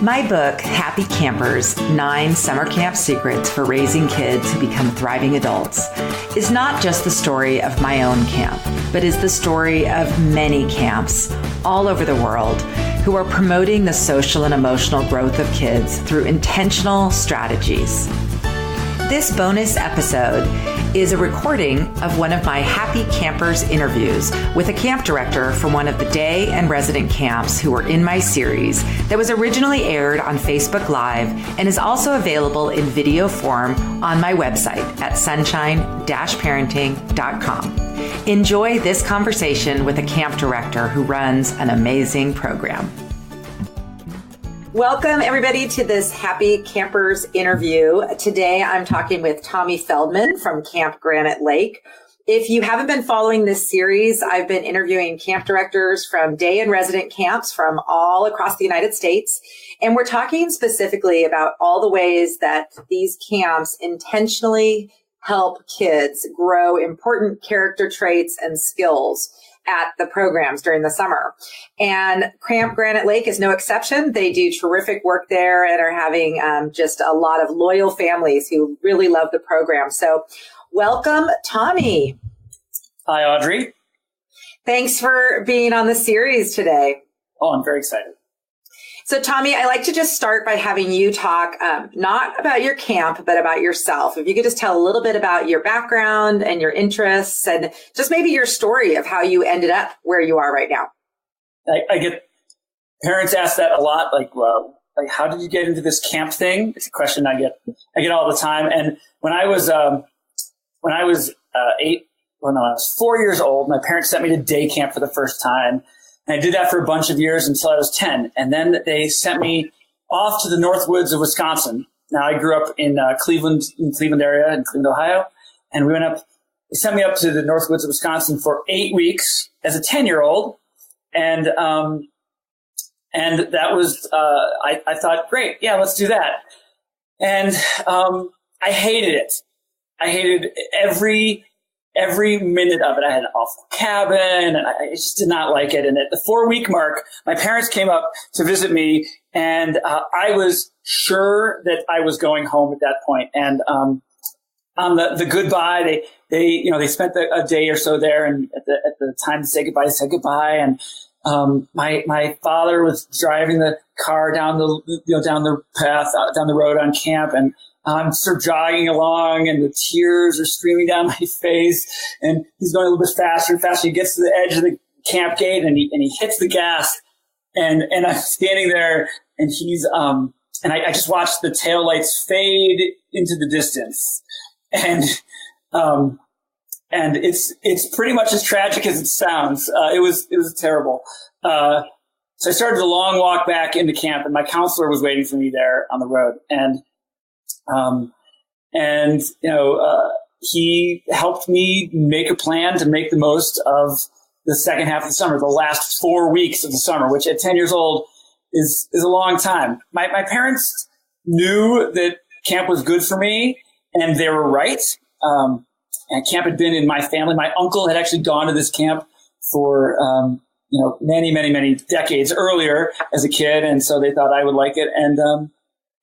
My book, Happy Campers, 9 Summer Camp Secrets for Raising Kids Who Become Thriving Adults, is not just the story of my own camp, but is the story of many camps all over the world who are promoting the social and emotional growth of kids through intentional strategies. This bonus episode is a recording of one of my Happy Campers interviews with a camp director from one of the day and resident camps who were in my series that was originally aired on Facebook Live and is also available in video form on my website at sunshine-parenting.com. Enjoy this conversation with a camp director who runs an amazing program. Welcome, everybody, to this Happy Campers interview. Today, I'm talking with Tommy Feldman from Camp Granite Lake. If you haven't been following this series, I've been interviewing camp directors from day and resident camps from all across the United States. And we're talking specifically about all the ways that these camps intentionally help kids grow important character traits and skills at the programs during the summer. And Camp Granite Lake is no exception. They do terrific work there and are having just a lot of loyal families who really love the program. So welcome, Tommy. Hi, Audrey. Thanks for being on the series today. Oh, I'm very excited. So Tommy, I like to just start by having you talk not about your camp, but about yourself. If you could just tell a little bit about your background and your interests and just maybe your story of how you ended up where you are right now. I get parents ask that a lot, like how did you get into this camp thing? It's a question I get all the time. And when I was 4 years old, my parents sent me to day camp for the first time. And I did that for a bunch of years until I was 10. And then they sent me off to the North Woods of Wisconsin. Now, I grew up in Cleveland area, in Cleveland, Ohio. And they sent me up to the North Woods of Wisconsin for 8 weeks as a 10-year-old. And that was, I thought, great. Yeah, let's do that. And, I hated it. I hated every minute of it. I had an awful cabin and I just did not like it. And at the 4-week mark, my parents came up to visit me and I was sure that I was going home at that point. And on the goodbye, they spent a day or so there, and at the time to say goodbye, they said goodbye. And my father was driving the car down the path, down the road on camp, and I'm sort of jogging along and the tears are streaming down my face, and he's going a little bit faster and faster. He gets to the edge of the camp gate and he hits the gas, and I'm standing there and he's, and I just watched the taillights fade into the distance, and it's pretty much as tragic as it sounds. It was terrible. So I started the long walk back into camp, and my counselor was waiting for me there on the road, he helped me make a plan to make the most of the second half of the summer, the last 4 weeks of the summer, which at 10 years old is a long time. My parents knew that camp was good for me, and they were right. And camp had been in my family. My uncle had actually gone to this camp for, many, many, many decades earlier as a kid. And so they thought I would like it. And,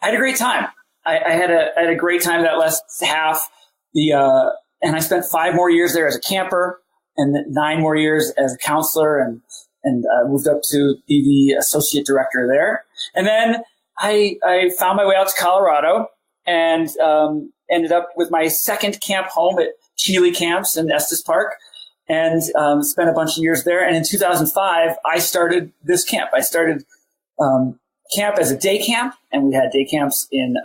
I had a great time. I had a great time that last half. And I spent 5 more years there as a camper and 9 more years as a counselor, and moved up to be the associate director there. And then I found my way out to Colorado and ended up with my second camp home at Chile Camps in Estes Park, and spent a bunch of years there. And in 2005, I started this camp. I started camp as a day camp, and we had day camps in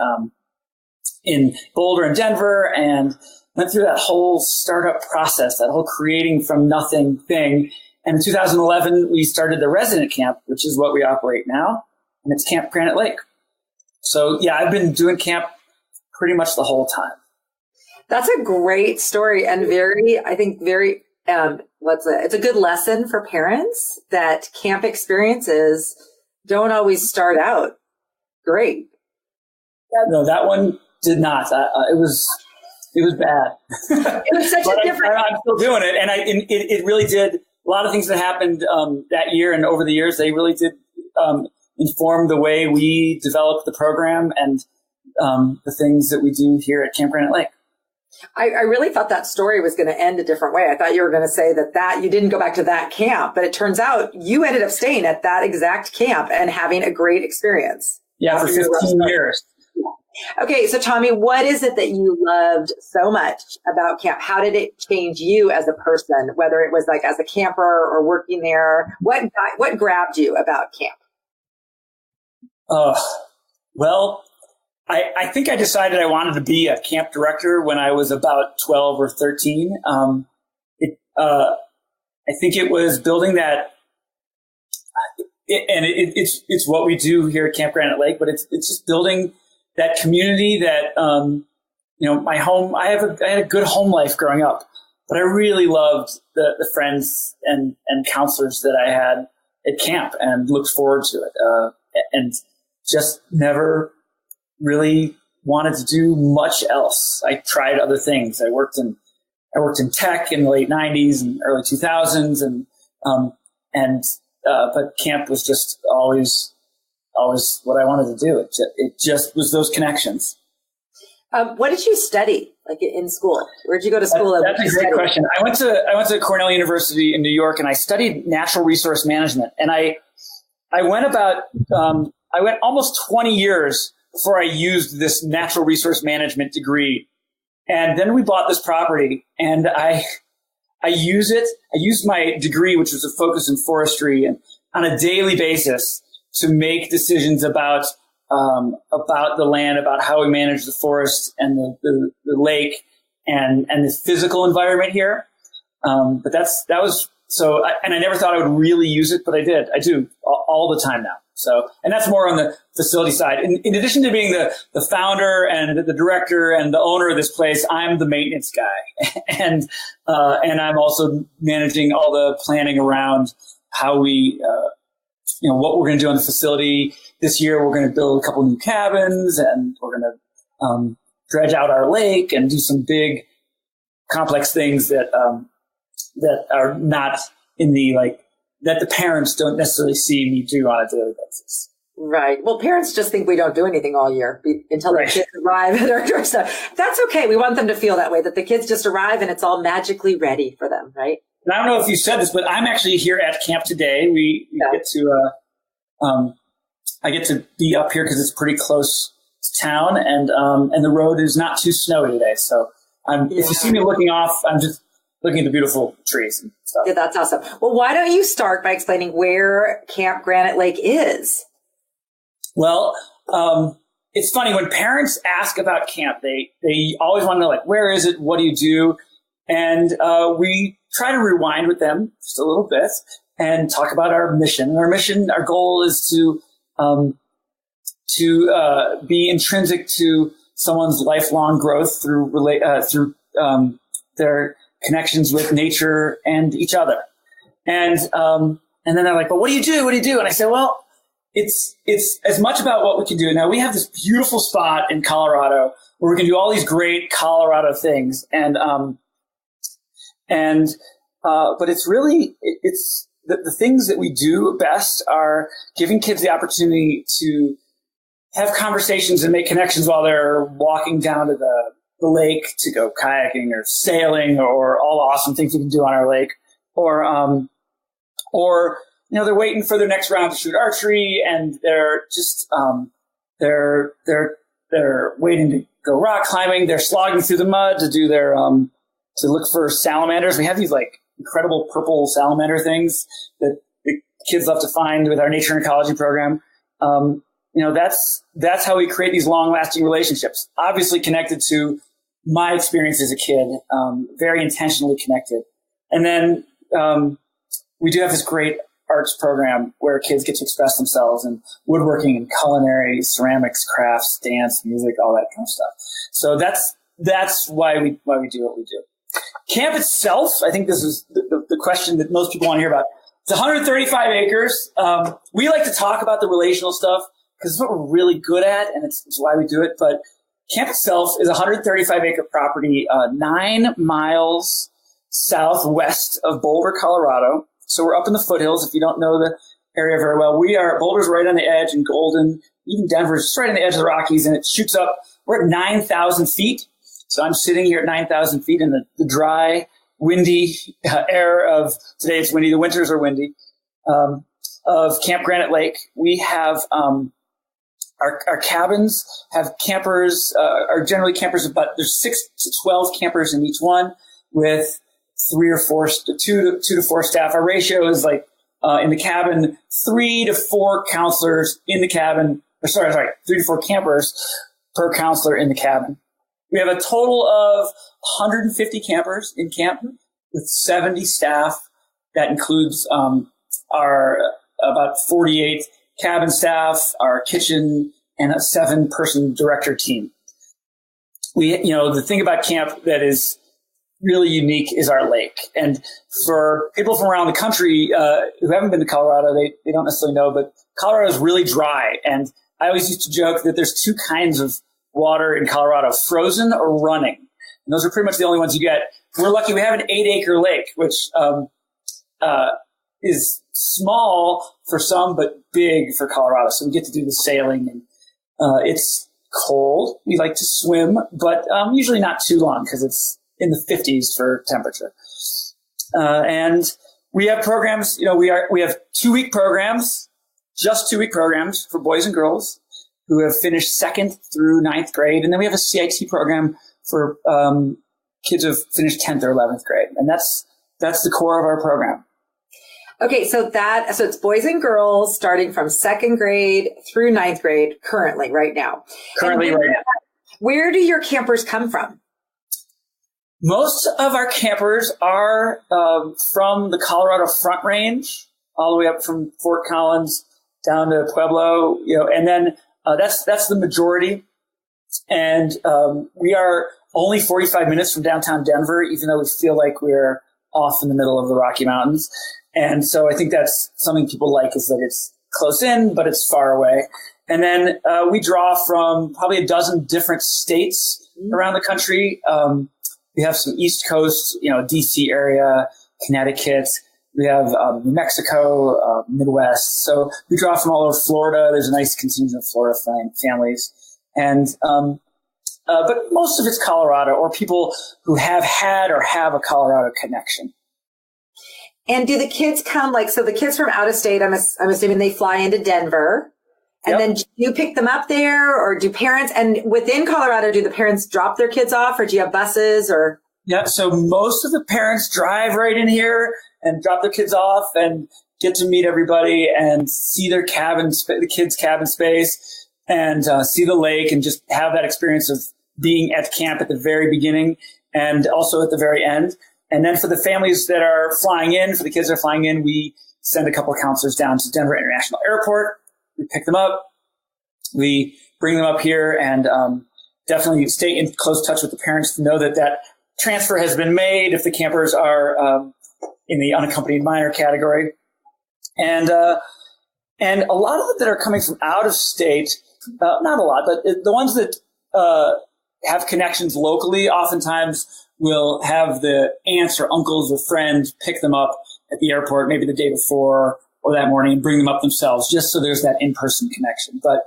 Boulder and Denver, and went through that whole startup process, that whole creating from nothing thing. And in 2011, we started the resident camp, which is what we operate now, and it's Camp Granite Lake. So yeah, I've been doing camp pretty much the whole time. That's a great story, and it's a good lesson for parents that camp experiences don't always start out great. No, that one did not. It was bad. It was such a different. I'm still doing it, and it really did. A lot of things that happened that year and over the years, they really did inform the way we develop the program and the things that we do here at Camp Granite Lake. I really thought that story was going to end a different way. I thought you were going to say that you didn't go back to that camp, but it turns out you ended up staying at that exact camp and having a great experience. Yeah, for 15 years. Okay, so Tommy, what is it that you loved so much about camp? How did it change you as a person, whether it was like as a camper or working there? What grabbed you about camp? Well, I think I decided I wanted to be a camp director when I was about 12 or 13. I think it was building that, it's what we do here at Camp Granite Lake, but it's just building that community that, my home, I had a good home life growing up, but I really loved the friends and counselors that I had at camp and looked forward to it. And just never really wanted to do much else. I tried other things. I worked in tech in the late 90s and early 2000s, but camp was just always what I wanted to do. It just was those connections. What did you study, like in school? Where did you go to school? That's a great question. I went to Cornell University in New York, and I studied natural resource management. And I went almost 20 years before I used this natural resource management degree. And then we bought this property, and I use it. I used my degree, which was a focus in forestry, and on a daily basis to make decisions about the land, about how we manage the forest and the lake and the physical environment here. But that was so, and I never thought I would really use it, but I did. I do all the time now. So, and that's more on the facility side. In addition to being the founder and the director and the owner of this place, I'm the maintenance guy. and I'm also managing all the planning around how we, what we're going to do on the facility. This year, we're going to build a couple new cabins, and we're going to, dredge out our lake and do some big complex things that are not in the, that the parents don't necessarily see me do on a daily basis. Right. Well, parents just think we don't do anything all year until their kids arrive at our doorstep. That's okay. We want them to feel that way, that the kids just arrive and it's all magically ready for them, right? And I don't know if you said this, but I'm actually here at camp today. We get to, I get to be up here because it's pretty close to town, and the road is not too snowy today. So if you see me looking off, I'm just looking at the beautiful trees and stuff. Yeah, that's awesome. Well, why don't you start by explaining where Camp Granite Lake is? Well, it's funny when parents ask about camp, they always want to know, where is it? What do you do? And we try to rewind with them just a little bit and talk about our mission. Our goal is to be intrinsic to someone's lifelong growth through their connections with nature and each other. And then they're like, but what do you do? What do you do? And I say, well, it's as much about what we can do. Now we have this beautiful spot in Colorado where we can do all these great Colorado things. But it's really, it's the things that we do best are giving kids the opportunity to have conversations and make connections while they're walking down to the lake to go kayaking or sailing or all the awesome things you can do on our lake, or they're waiting for their next round to shoot archery, and they're just they're waiting to go rock climbing. They're slogging through the mud to do their to look for salamanders. We have these incredible purple salamander things that the kids love to find with our nature and ecology program. That's how we create these long-lasting relationships. Obviously connected to my experience as a kid, very intentionally connected. And then we do have this great arts program where kids get to express themselves in woodworking and culinary, ceramics, crafts, dance, music, all that kind of stuff. So that's why we do what we do. Camp itself, I think this is the question that most people want to hear about. It's 135 acres. We like to talk about the relational stuff because it's what we're really good at, and it's why we do it. But camp itself is a 135-acre property 9 miles southwest of Boulder, Colorado. So we're up in the foothills. If you don't know the area very well. Boulder's right on the edge, and Golden, even Denver's just right on the edge of the Rockies, and it shoots up. We're at 9,000 feet. So I'm sitting here at 9,000 feet in the dry, windy air of, today it's windy, the winters are windy, of Camp Granite Lake. We have, our cabins have campers, are generally campers, but there's 6 to 12 campers in each one with 2 to 4 staff. Our ratio is like, in the cabin, 3 to 4 counselors in the cabin, 3 to 4 campers per counselor in the cabin. We have a total of 150 campers in camp with 70 staff. That includes, our about 48 cabin staff, our kitchen, and a 7-person director team. The thing about camp that is really unique is our lake. And for people from around the country who haven't been to Colorado, they don't necessarily know, but Colorado is really dry. And I always used to joke that there's 2 kinds of water in Colorado, frozen or running. And those are pretty much the only ones you get. We're lucky we have an 8-acre lake, which is small for some, but big for Colorado. So we get to do the sailing, and it's cold. We like to swim, but usually not too long because it's in the 50s for temperature. And we have programs, we have 2-week programs, just 2-week programs for boys and girls who have finished 2nd through 9th grade. And then we have a CIT program for kids who have finished 10th or 11th grade. And that's the core of our program. Okay, so it's boys and girls starting from 2nd grade through 9th grade currently, right now. Where do your campers come from? Most of our campers are from the Colorado Front Range, all the way up from Fort Collins down to Pueblo, and then that's the majority. And we are only 45 minutes from downtown Denver, even though we feel like we're off in the middle of the Rocky Mountains. And so I think that's something people like, is that it's close in, but it's far away. And then we draw from probably a dozen different states around the country. We have some East Coast, DC area, Connecticut. We have New Mexico, Midwest. So we draw from all over Florida. There's a nice contingent of Florida families. And but most of it's Colorado, or people who have had or have a Colorado connection. And do the kids come, so the kids from out of state, I'm assuming they fly into Denver, and then do you pick them up there, or do parents, and within Colorado, do the parents drop their kids off, or do you have buses, or? Yeah, so most of the parents drive right in here and drop their kids off and get to meet everybody and see their the kids' cabin space, and see the lake, and just have that experience of being at camp at the very beginning and also at the very end. And then for the families that are flying in, for the kids that are flying in, we send a couple of counselors down to Denver International Airport. We pick them up. We bring them up here, and definitely stay in close touch with the parents to know that transfer has been made if the campers are in the unaccompanied minor category. And a lot of them that are coming from out of state, not a lot, but the ones that have connections locally oftentimes will have the aunts or uncles or friends pick them up at the airport, maybe the day before or that morning, and bring them up themselves, just so there's that in-person connection. But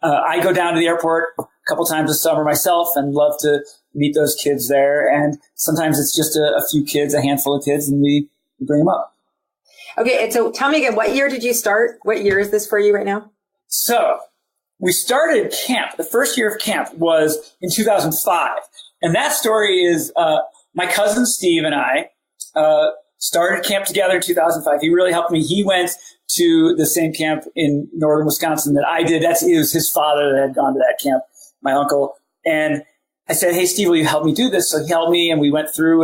I go down to the airport a couple times this summer myself and love to meet those kids there. And sometimes it's just a few kids, a handful of kids, and we bring them up. Okay. And so tell me again, what year did you start? What year is this for you right now? So we started camp. The first year of camp was in 2005. And that story is my cousin Steve and I started camp together in 2005. He really helped me. He went to the same camp in northern Wisconsin that I did. It was his father that had gone to that camp, my uncle. And I said, "Hey, Steve, will you help me do this?" So he helped me, and we went through,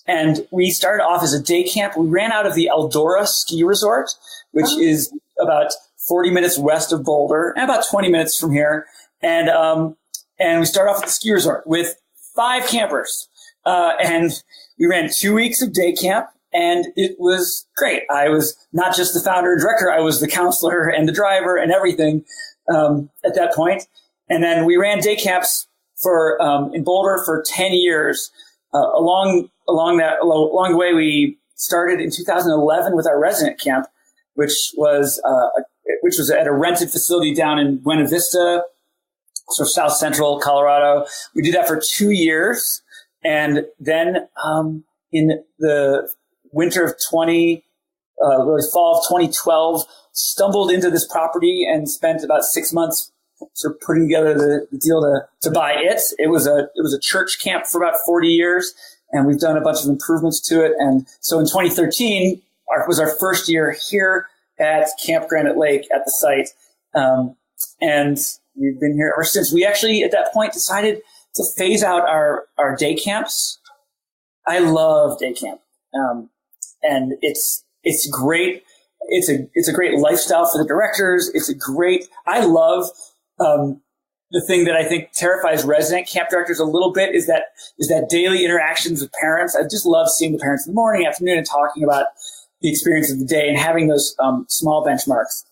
and we started off as a day camp. We ran out of the Eldora ski resort, which is about 40 minutes west of Boulder and about 20 minutes from here. And we started off at the ski resort with 5 campers. And we ran 2 weeks of day camp, and it was great. I was not just the founder and director. I was the counselor and the driver and everything at that point. And then we ran day camps in Boulder for 10 years. Along the way, we started in 2011 with our resident camp, which was at a rented facility down in Buena Vista, sort of south central Colorado. We did that for 2 years. And then in the winter of really fall of 2012, stumbled into this property and spent about 6 months sort of putting together the deal to buy it. It was a church camp for about 40 years, and we've done a bunch of improvements to it. And so in 2013 was our first year here at Camp Granite Lake at the site. And we've been here ever since. We actually, at that point, decided to phase out our day camps. I love day camp. And it's great. It's a great lifestyle for the directors. I love, the thing that I think terrifies resident camp directors a little bit is that daily interactions with parents. I just love seeing the parents in the morning, afternoon, and talking about the experience of the day and having those, small benchmarks.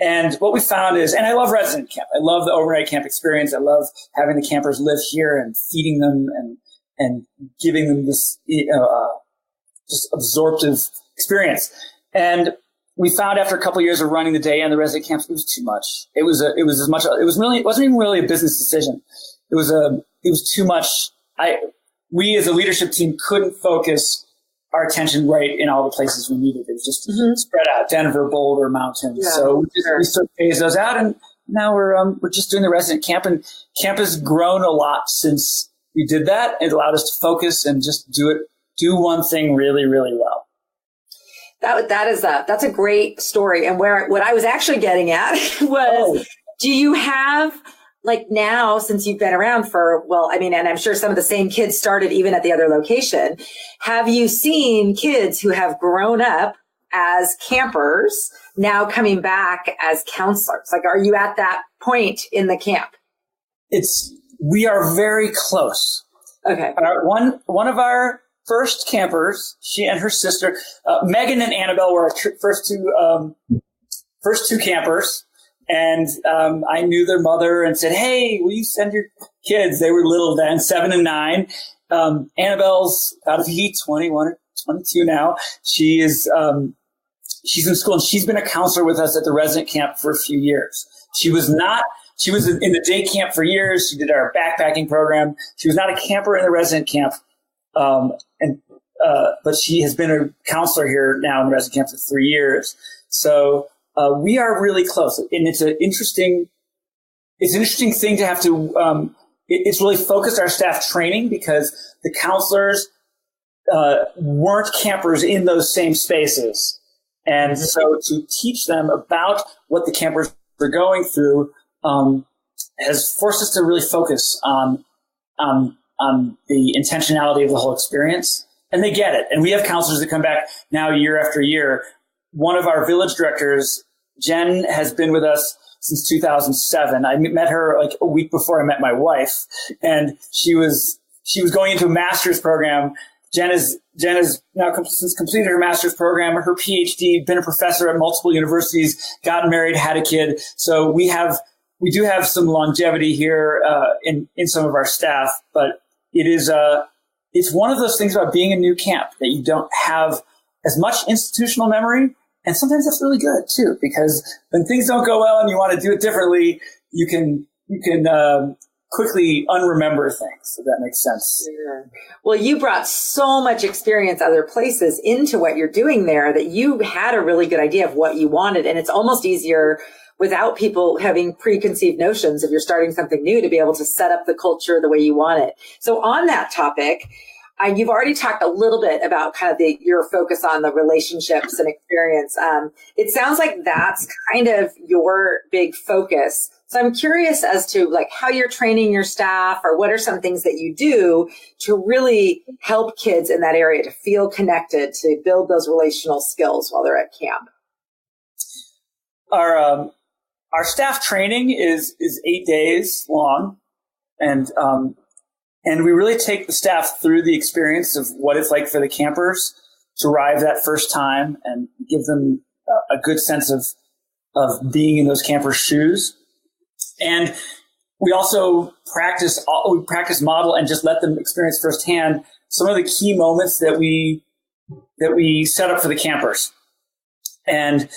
And what we found is, and I love resident camp. I love the overnight camp experience. I love having the campers live here and feeding them and giving them this, just absorptive experience. And we found after a couple of years of running the day and the resident camps, it was too much. It wasn't even really a business decision. It was too much. We as a leadership team couldn't focus our attention right in all the places we needed. It was just spread out, Denver, Boulder, mountains. Yeah, so we sort of phased those out, and now we're just doing the resident camp, and camp has grown a lot since we did that. It allowed us to focus and just do one thing really, really well. That's a great story. And what I was actually getting at was, do you have, like, now, since you've been around and I'm sure some of the same kids started even at the other location, have you seen kids who have grown up as campers now coming back as counselors? Like, are you at that point in the camp? We are very close. Okay. One of our first campers, she and her sister, Megan and Annabelle, were our first two campers. And I knew their mother and said, "Hey, will you send your kids?" They were little then, 7 and 9. Annabelle's about to be 21 or 22 now. She's in school, and she's been a counselor with us at the resident camp for a few years. She was in the day camp for years. She did our backpacking program. She was not a camper in the resident camp. But she has been a counselor here now in the resident camp for 3 years. So, we are really close, and it's an interesting thing to have to, it's really focused our staff training because the counselors, weren't campers in those same spaces. And so to teach them about what the campers are going through, has forced us to really focus on the intentionality of the whole experience. And they get it. And we have counselors that come back now year after year. One of our village directors, Jen, has been with us since 2007. I met her like a week before I met my wife, and she was going into a master's program. Jen has now since completed her master's program, her PhD, been a professor at multiple universities, gotten married, had a kid. So we do have some longevity here in some of our staff, but it's one of those things about being a new camp that you don't have as much institutional memory. And sometimes that's really good too, because when things don't go well and you want to do it differently, you can quickly unremember things, if that makes sense. Yeah. Well, you brought so much experience other places into what you're doing there that you had a really good idea of what you wanted. And it's almost easier without people having preconceived notions if you're starting something new to be able to set up the culture the way you want it. So on that topic, you've already talked a little bit about kind of your focus on the relationships and experience. It sounds like that's kind of your big focus. So I'm curious as to like how you're training your staff, or what are some things that you do to really help kids in that area to feel connected, to build those relational skills while they're at camp. Our staff training is 8 days long, and we really take the staff through the experience of what it's like for the campers to arrive that first time and give them a good sense of being in those campers' shoes. And we also practice model and just let them experience firsthand some of the key moments that we that we set up for the campers. And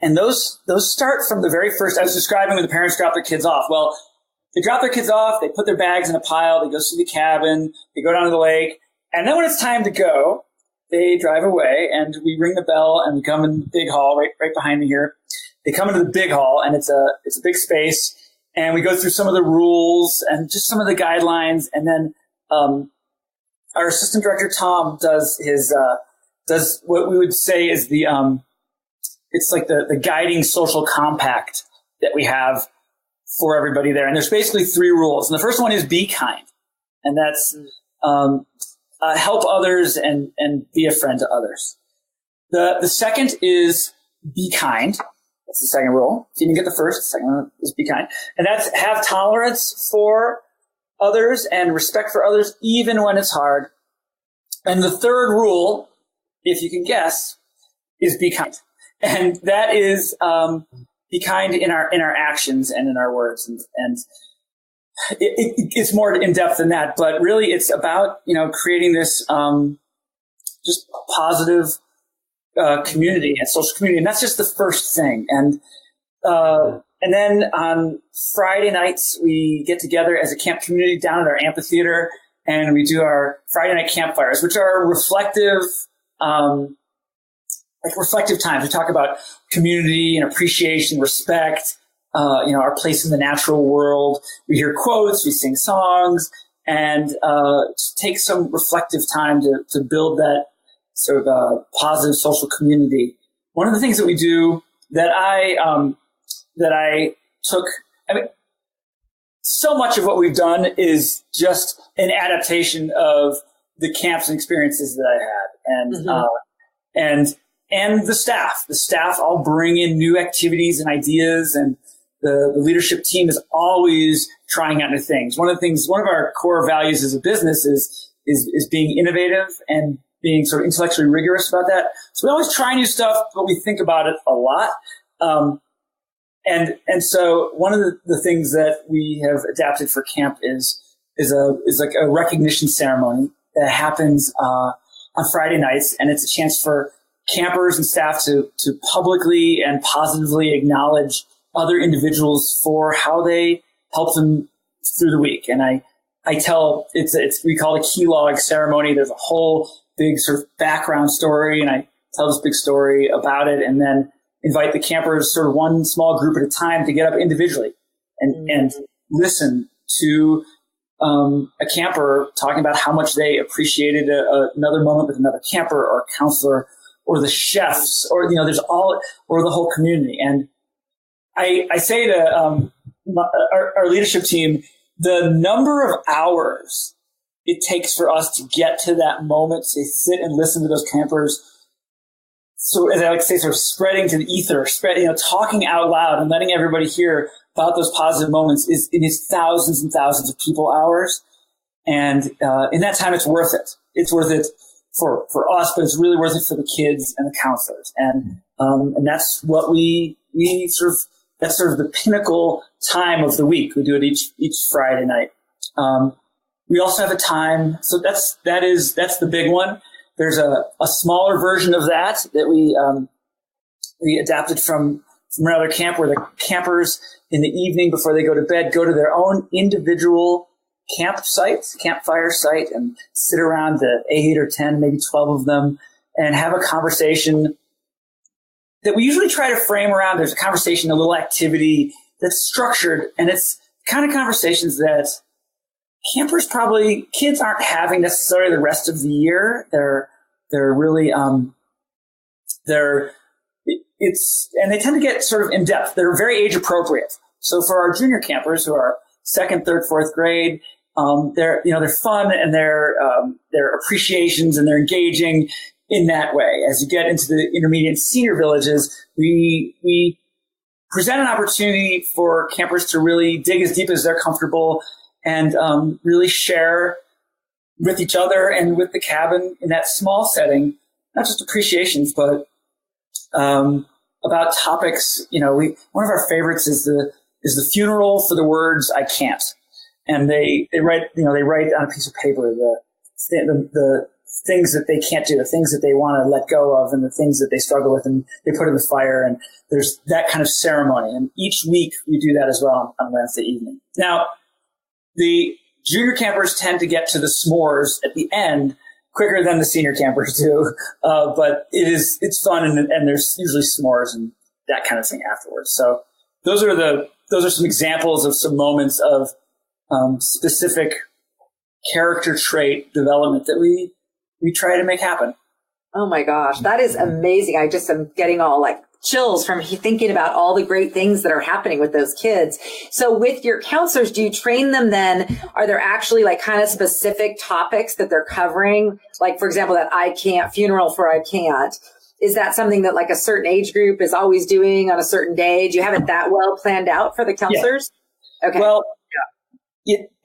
those start from the very first. I was describing when the parents drop their kids off. Well, they drop their kids off, they put their bags in a pile, they go see the cabin, they go down to the lake, and then when it's time to go, they drive away, and we ring the bell, and we come in the big hall right behind me here. They come into the big hall, and it's a big space, and we go through some of the rules and just some of the guidelines, and then our assistant director Tom does what we would say is it's like the guiding social compact that we have for everybody there. And there's basically 3 rules. And the first one is be kind. And that's help others and be a friend to others. The second is be kind. That's the second rule. If you didn't get the first, the second one is be kind. And that's have tolerance for others and respect for others, even when it's hard. And the third rule, if you can guess, is be kind. And that is be kind in our actions and in our words. And it's more in depth than that, but really it's about, creating this just positive community and social community. And that's just the first thing. And then on Friday nights, we get together as a camp community down at our amphitheater, and we do our Friday night campfires, which are reflective times. We talk about community and appreciation, respect, our place in the natural world. We hear quotes, we sing songs, and take some reflective time to build that sort of positive social community. One of the things that we do that I took, so much of what we've done is just an adaptation of the camps and experiences that I had. And the staff all bring in new activities and ideas, and the leadership team is always trying out new things. One of our core values as a business is being innovative and being sort of intellectually rigorous about that. So we always try new stuff, but we think about it a lot. And so one of the things that we have adapted for camp is like a recognition ceremony that happens on Friday nights, and it's a chance for campers and staff to publicly and positively acknowledge other individuals for how they help them through the week. And we call it a Keloid Ceremony. There's a whole big sort of background story, and I tell this big story about it, and then invite the campers sort of one small group at a time to get up individually and listen to a camper talking about how much they appreciated another moment with another camper or counselor, or the chefs, or or the whole community. And I say to our leadership team, the number of hours it takes for us to get to that moment, to sit and listen to those campers. So as I like to say, sort of spreading to the ether, talking out loud and letting everybody hear about those positive moments is thousands and thousands of people hours. And in that time, it's worth it. It's worth it for us, but it's really worth it for the kids and the counselors. And that's what that's sort of the pinnacle time of the week. We do it each Friday night. We also have a time. So that's the big one. There's a smaller version of that we adapted from another camp, where the campers in the evening before they go to bed go to their own individual campfire site, and sit around the 8 or 10, maybe 12 of them, and have a conversation that we usually try to frame around. There's a conversation, a little activity that's structured, and it's kind of conversations that kids aren't having necessarily the rest of the year. They're really, and they tend to get sort of in depth. They're very age appropriate. So for our junior campers who are 2nd, 3rd, 4th grade, they're fun, and their appreciations, and they're engaging in that way. As you get into the intermediate and senior villages, we present an opportunity for campers to really dig as deep as they're comfortable, and really share with each other and with the cabin in that small setting, not just appreciations, but about topics. One of our favorites is the funeral for the words "I can't," and they write on a piece of paper the things that they can't do, the things that they want to let go of, and the things that they struggle with, and they put in the fire. And there's that kind of ceremony. And each week we do that as well on Wednesday evening. Now, the junior campers tend to get to the s'mores at the end quicker than the senior campers do. But it's fun, and there's usually s'mores and that kind of thing afterwards. So those are some examples of some moments of specific character trait development that we try to make happen. Oh my gosh, that is amazing. I just am getting all like chills from thinking about all the great things that are happening with those kids. So with your counselors, do you train them then? Are there actually like kind of specific topics that they're covering? Like, for example, that I can't funeral for I can't. Is that something that like a certain age group is always doing on a certain day? Do you have it that well planned out for the counselors? Yeah. Okay. Well,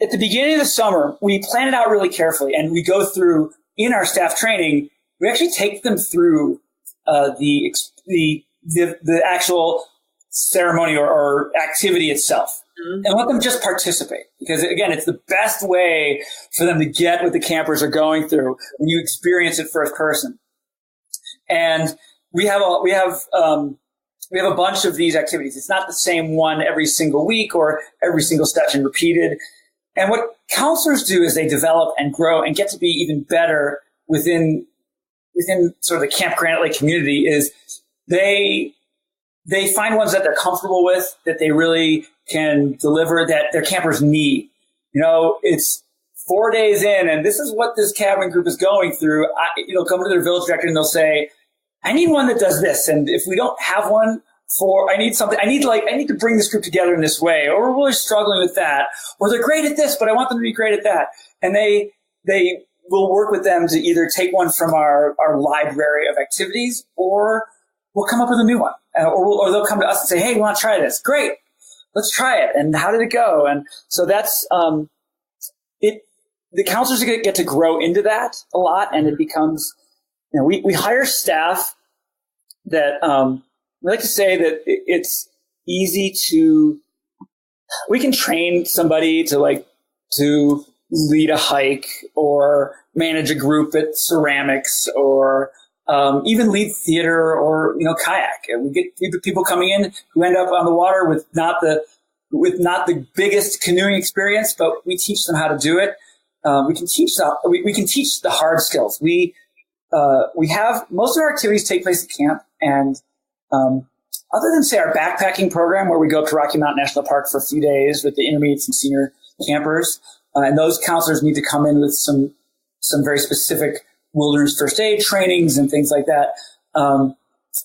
at the beginning of the summer, we plan it out really carefully, and we go through in our staff training. We actually take them through the actual ceremony or activity itself, and let them just participate. Because again, it's the best way for them to get what the campers are going through when you experience it first person. And we have a bunch of these activities. It's not the same one every single week or every single session repeated. And what counselors do is they develop and grow and get to be even better within sort of the Camp Granite Lake community. Is they find ones that they're comfortable with, that they really can deliver, that their campers need. It's 4 days in, and this is what this cabin group is going through. Come to their village director and they'll say, I need one that does this. And if we don't have one I need something, I need to bring this group together in this way, or we're really struggling with that, or they're great at this, but I want them to be great at that. And they will work with them to either take one from our library of activities, or we'll come up with a new one, or they'll come to us and say, hey, we want to try this. Great. Let's try it. And how did it go? And so that's, the counselors get to grow into that a lot, and it becomes, we hire staff that, we like to say that it's easy we can train somebody to lead a hike or manage a group at ceramics, or even lead theater or, kayak. And we get people coming in who end up on the water with not the biggest canoeing experience, but we teach them how to do it. We can teach the hard skills. We have most of our activities take place at camp, and other than say our backpacking program where we go up to Rocky Mountain National Park for a few days with the intermediate and senior campers, and those counselors need to come in with some very specific wilderness first aid trainings and things like that,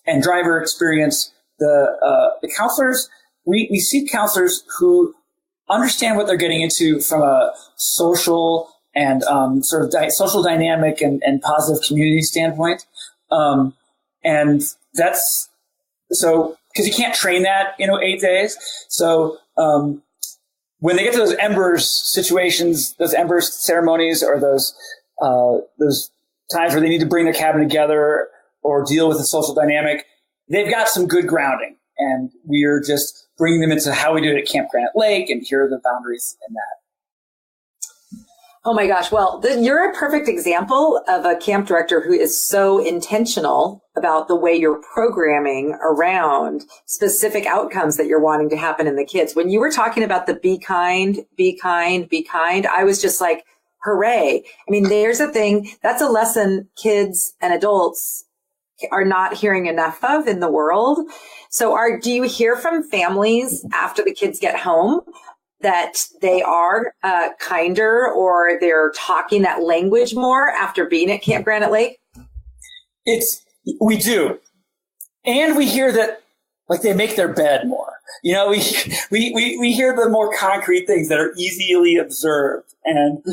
and driver experience. The counselors, we seek counselors who understand what they're getting into from a social and sort of social dynamic and positive community standpoint. And that's so because you can't train that 8 days. So when they get to those embers situations, those embers ceremonies, or those times where they need to bring their cabin together or deal with a social dynamic, they've got some good grounding, and we are just bringing them into how we do it at Camp Granite Lake, and here are the boundaries in that. Oh my gosh. Well, you're a perfect example of a camp director who is so intentional about the way you're programming around specific outcomes that you're wanting to happen in the kids. When you were talking about the be kind, I was just like, hooray. I mean, there's a thing that's a lesson kids and adults are not hearing enough of in the world. So do you hear from families after the kids get home that they are kinder, or they're talking that language more after being at Camp Granite Lake? We do. And we hear that they make their bed more. We hear the more concrete things that are easily observed. And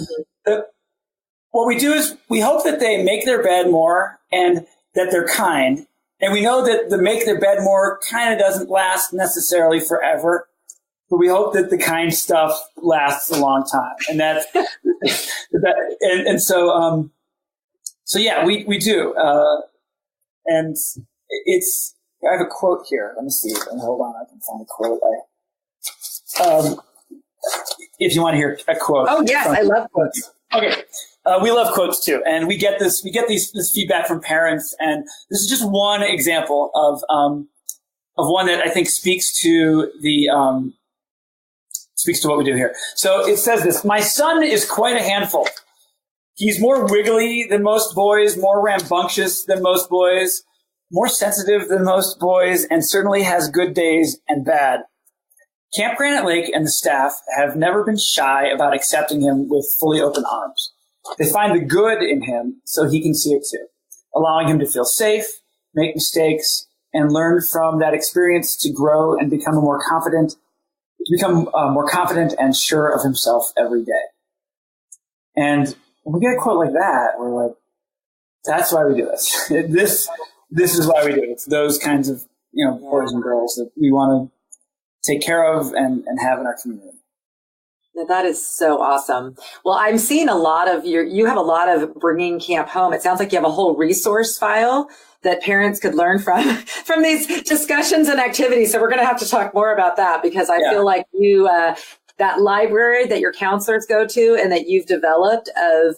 what we do is we hope that they make their bed more and that they're kind. And we know that the make their bed more kind of doesn't last necessarily forever. But we hope that the kind stuff lasts a long time, and so yeah, we do, and I have a quote here. Let me see. Hold on, I can find a quote. If you want to hear a quote. Oh yes, I love quotes. Okay, We love quotes too, and we get this feedback from parents, and this is just one example of one that I think speaks to what we do here. So it says this: "My son is quite a handful. He's more wiggly than most boys, more rambunctious than most boys, more sensitive than most boys, and certainly has good days and bad. Camp Granite Lake and the staff have never been shy about accepting him with fully open arms. They find the good in him so he can see it too, allowing him to feel safe, make mistakes, and learn from that experience to grow and become more confident and sure of himself every day." And when we get a quote like that, we're like, that's why we do this. This is why we do it. It's those kinds of, boys and girls that we want to take care of and have in our community. That is so awesome. Well, I'm seeing a lot of you have a lot of bringing camp home. It sounds like you have a whole resource file that parents could learn from these discussions and activities. So we're going to have to talk more about that, because I feel like you, that library that your counselors go to and that you've developed of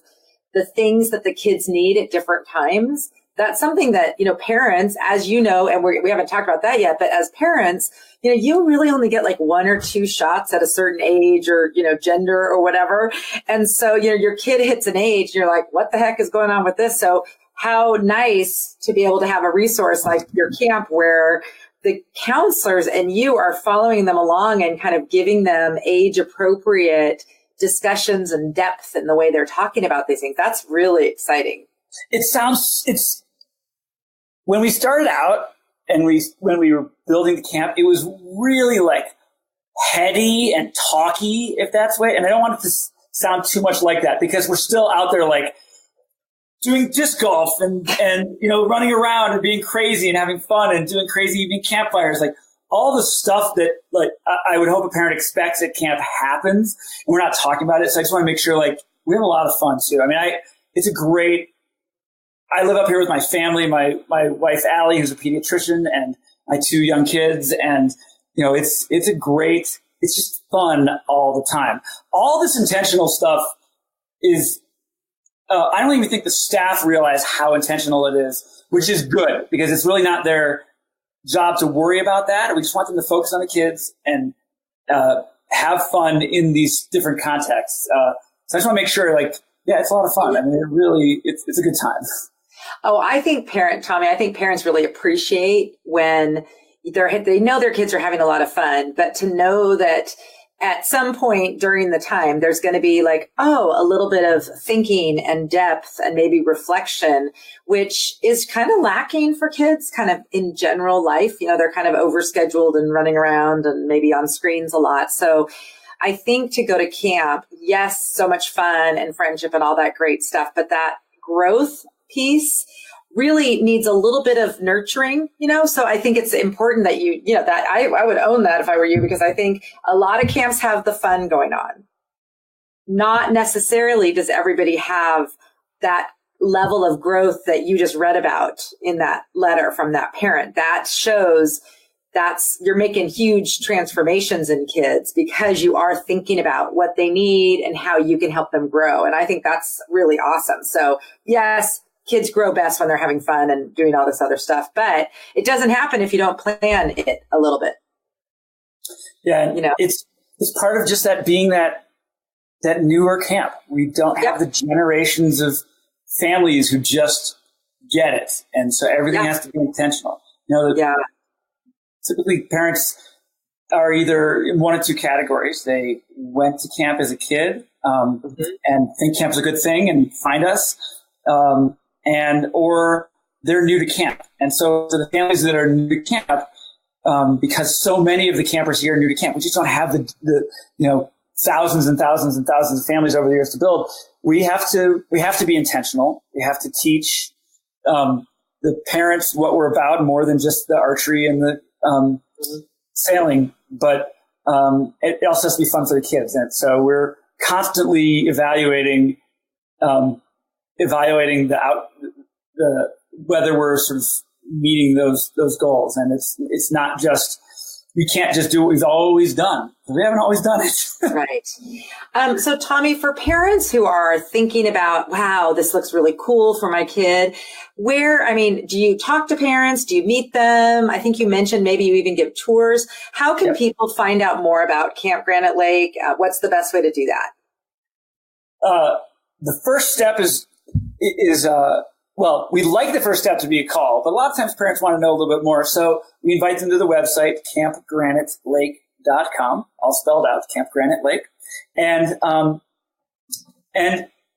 the things that the kids need at different times. That's something that, parents, as you know, and we haven't talked about that yet, but as parents, you really only get like 1 or 2 shots at a certain age or, gender or whatever. And so, your kid hits an age, and you're like, what the heck is going on with this? So how nice to be able to have a resource like your camp where the counselors and you are following them along and kind of giving them age appropriate discussions and depth in the way they're talking about these things. That's really exciting. When we started out and when we were building the camp, it was really like heady and talky, if that's way. And I don't want it to sound too much like that, because we're still out there like doing disc golf and running around and being crazy and having fun and doing crazy evening campfires. Like all the stuff that like I would hope a parent expects at camp happens, and we're not talking about it. So I just want to make sure like we have a lot of fun too. I mean, I live up here with my family, my wife, Allie, who's a pediatrician, and my 2 young kids. And, it's just fun all the time. All this intentional stuff is, I don't even think the staff realize how intentional it is, which is good, because it's really not their job to worry about that. We just want them to focus on the kids and have fun in these different contexts. So I just want to make sure, it's a lot of fun. I mean, it's a good time. Oh, I think parents really appreciate when they know their kids are having a lot of fun, but to know that at some point during the time, there's going to be a little bit of thinking and depth and maybe reflection, which is kind of lacking for kids kind of in general life. They're kind of overscheduled and running around and maybe on screens a lot. So I think to go to camp, yes, so much fun and friendship and all that great stuff, but that growth piece really needs a little bit of nurturing, so I think it's important that that I would own that if I were you, because I think a lot of camps have the fun going on. Not necessarily does everybody have that level of growth that you just read about in that letter from that parent. That shows you're making huge transformations in kids because you are thinking about what they need and how you can help them grow. And I think that's really awesome. So yes, kids grow best when they're having fun and doing all this other stuff, but it doesn't happen if you don't plan it a little bit. Yeah. It's part of just that being that newer camp. We don't have the generations of families who just get it. And so everything has to be intentional. Typically parents are either in one of 2 categories. They went to camp as a kid, and think camp's a good thing and find us. Or they're new to camp. And so to the families that are new to camp, because so many of the campers here are new to camp, we just don't have the thousands and thousands and thousands of families over the years to build. We have to be intentional. We have to teach, the parents what we're about more than just the archery and the, sailing, but, it also has to be fun for the kids. And so we're constantly evaluating whether we're sort of meeting those goals. And it's not just, we can't just do what we've always done. We haven't always done it. Right. So Tommy, for parents who are thinking about, wow, this looks really cool for my kid, do you talk to parents? Do you meet them? I think you mentioned maybe you even give tours. How can people find out more about Camp Granite Lake? What's the best way to do that? The first step is we'd like the first step to be a call, but a lot of times parents want to know a little bit more. So we invite them to the website, campgranitelake.com, all spelled out, Camp Granite Lake. And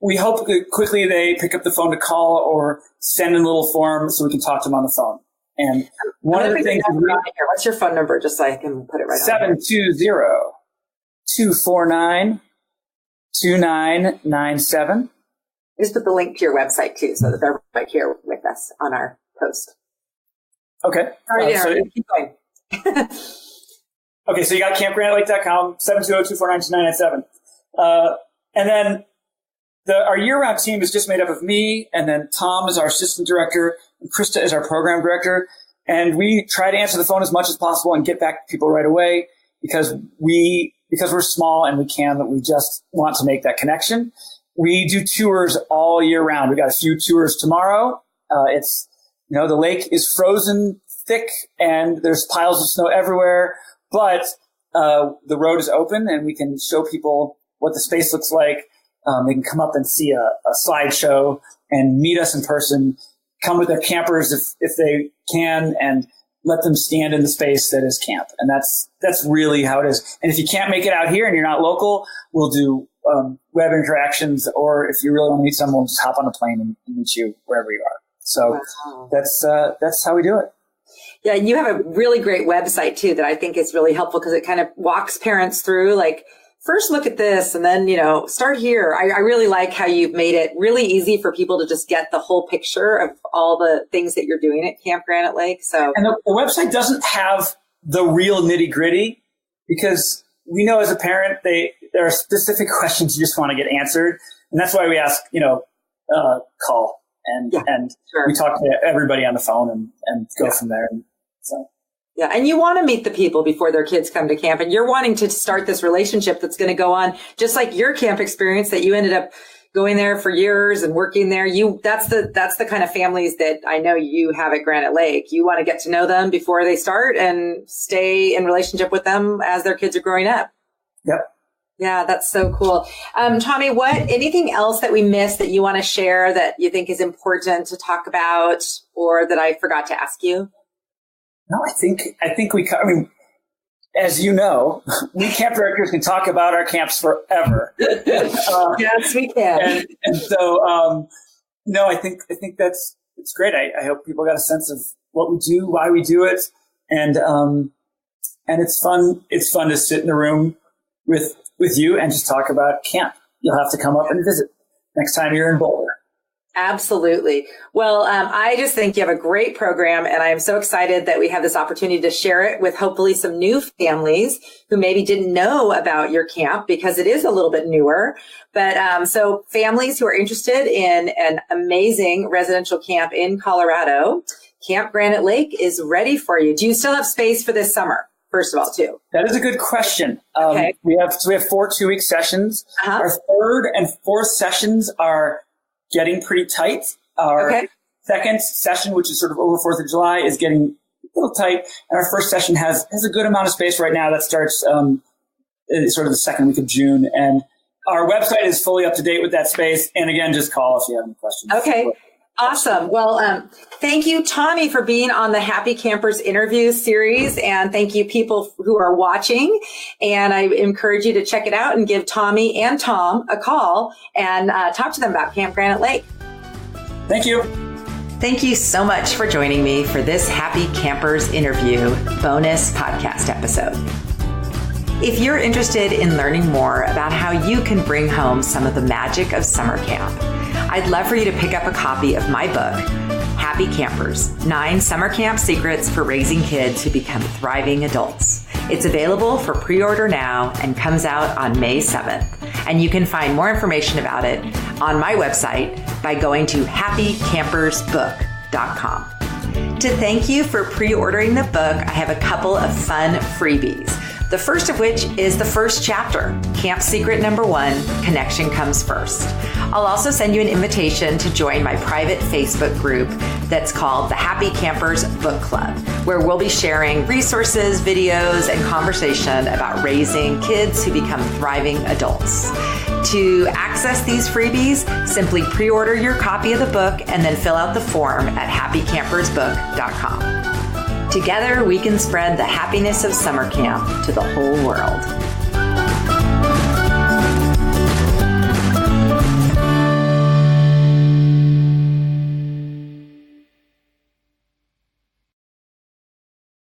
we hope that quickly they pick up the phone to call or send in a little form so we can talk to them on the phone. And one of the things what's your phone number, just so I can put it right on 720-249-2997. Just put the link to your website too, so that they're right here with us on our post. Okay. Keep going. Okay, so you got campgranitelake.com, 720-249-2997. And then our year-round team is just made up of me, and then Tom is our assistant director, and Krista is our program director. And we try to answer the phone as much as possible and get back to people right away because we're small and we just want to make that connection. We do tours all year round. We got a few tours tomorrow. The lake is frozen thick and there's piles of snow everywhere, but the road is open and we can show people what the space looks like. They can come up and see a slideshow and meet us in person, come with their campers if they can, and let them stand in the space that is camp. And that's really how it is. And if you can't make it out here and you're not local, we'll do web interactions, or if you really want to meet someone, we'll just hop on a plane and meet you wherever you are. So that's how we do it. Yeah. And you have a really great website too that I think is really helpful because it kind of walks parents through, like, first look at this and then, start here. I really like how you've made it really easy for people to just get the whole picture of all the things that you're doing at Camp Granite Lake. And the website doesn't have the real nitty gritty because we know as a parent, there are specific questions you just want to get answered. And that's why we ask, call and we talk to everybody on the phone and go from there. And so. Yeah. And you want to meet the people before their kids come to camp, and you're wanting to start this relationship that's going to go on just like your camp experience that you ended up going there for years and working there. That's the kind of families that I know you have at Granite Lake. You want to get to know them before they start and stay in relationship with them as their kids are growing up. Yep. Yeah, that's so cool. Tommy, anything else that we missed that you want to share that you think is important to talk about or that I forgot to ask you? No, I think as you know, we camp directors can talk about our camps forever. Yes, we can. And so, no, I think it's great. I hope people got a sense of what we do, why we do it. And it's fun. It's fun to sit in a room with you and just talk about camp. You'll have to come up and visit next time you're in Boulder. Absolutely. Well, I just think you have a great program, and I am so excited that we have this opportunity to share it with hopefully some new families who maybe didn't know about your camp because it is a little bit newer. But so families who are interested in an amazing residential camp in Colorado, Camp Granite Lake is ready for you. Do you still have space for this summer? First of all, too. That is a good question. Okay. We have 4 2-week sessions. Uh-huh. Our third and fourth sessions are getting pretty tight. Our second session, which is sort of over 4th of July, is getting a little tight. And our first session has a good amount of space right now that starts sort of the second week of June. And our website is fully up to date with that space. And again, just call if you have any questions. Okay. Awesome. Well, thank you, Tommy, for being on the Happy Campers interview series. And thank you, people who are watching. And I encourage you to check it out and give Tommy and Tom a call and talk to them about Camp Granite Lake. Thank you. Thank you so much for joining me for this Happy Campers interview bonus podcast episode. If you're interested in learning more about how you can bring home some of the magic of summer camp, I'd love for you to pick up a copy of my book, Happy Campers, 9 Summer Camp Secrets for Raising Kids Who Become Thriving Adults. It's available for pre-order now and comes out on May 7th. And you can find more information about it on my website by going to happycampersbook.com. To thank you for pre-ordering the book, I have a couple of fun freebies. The first of which is the first chapter, Camp Secret Number 1, Connection Comes First. I'll also send you an invitation to join my private Facebook group that's called the Happy Campers Book Club, where we'll be sharing resources, videos, and conversation about raising kids who become thriving adults. To access these freebies, simply pre-order your copy of the book and then fill out the form at happycampersbook.com. Together, we can spread the happiness of summer camp to the whole world.